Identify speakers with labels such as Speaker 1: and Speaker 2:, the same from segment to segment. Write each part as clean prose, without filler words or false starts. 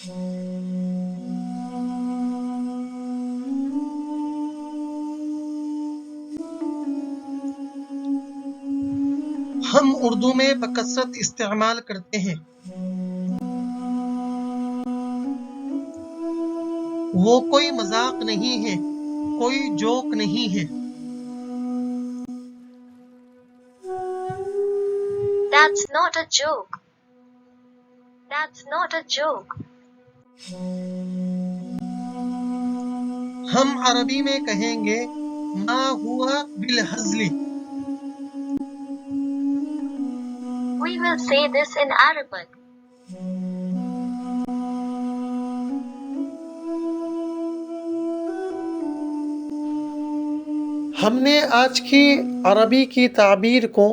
Speaker 1: ہم اردو میں بکثرت استعمال کرتے ہیں. وہ کوئی مذاق نہیں ہے، کوئی جوک نہیں ہے.
Speaker 2: That's not a joke. That's not a joke.
Speaker 1: ہم عربی میں کہیں گے ما ہوا بالہزل.
Speaker 2: We will say this in Arabic.
Speaker 1: ہم نے آج کی عربی کی تعبیر کو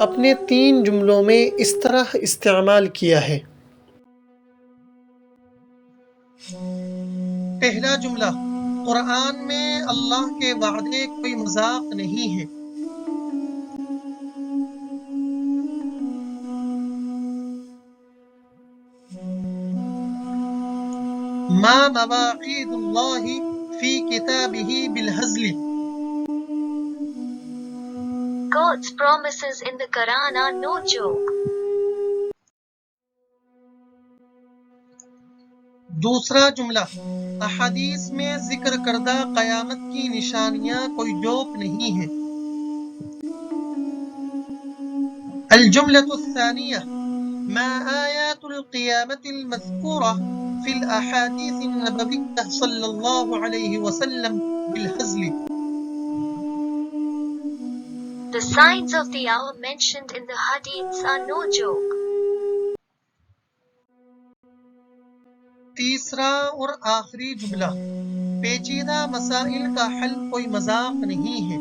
Speaker 1: اپنے 3 جملوں میں اس طرح استعمال کیا ہے. پہلا جملہ، قرآن میں اللہ کے وعدے کوئی مذاق نہیں ہے. ما مواعید اللہ فی کتابہ بالہزل.
Speaker 2: God's promises in the Quran are no joke.
Speaker 1: دوسرا جملہ، احادیث میں ذکر کردہ قیامت کی نشانیاں کوئی جوک نہیں ہیں. الجملة الثانية، ما آيات القيامة المذكورة في الأحاديث النبوية صلى الله عليه وسلم بالهزل.
Speaker 2: The signs of the hour mentioned in the hadiths are no joke.
Speaker 1: تیسرا اور آخری جملہ، پیچیدہ مسائل کا حل کوئی مذاق نہیں ہے.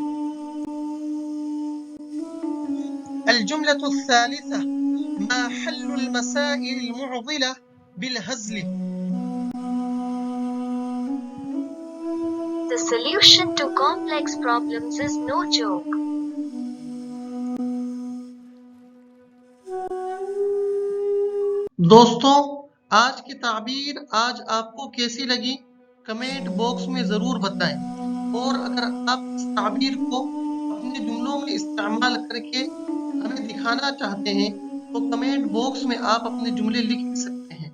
Speaker 1: الجملة الثالثة، ما حل المسائل المعضلة بالهزل.
Speaker 2: The solution to complex problems is no joke.
Speaker 1: دوستوں، آج کی تعبیر آج آپ کو کیسی لگی کمنٹ باکس میں ضرور بتائیں، اور اگر آپ اس تعبیر کو اپنے جملوں میں استعمال کر کے ہمیں دکھانا چاہتے ہیں تو کمنٹ باکس میں آپ اپنے جملے لکھ سکتے ہیں.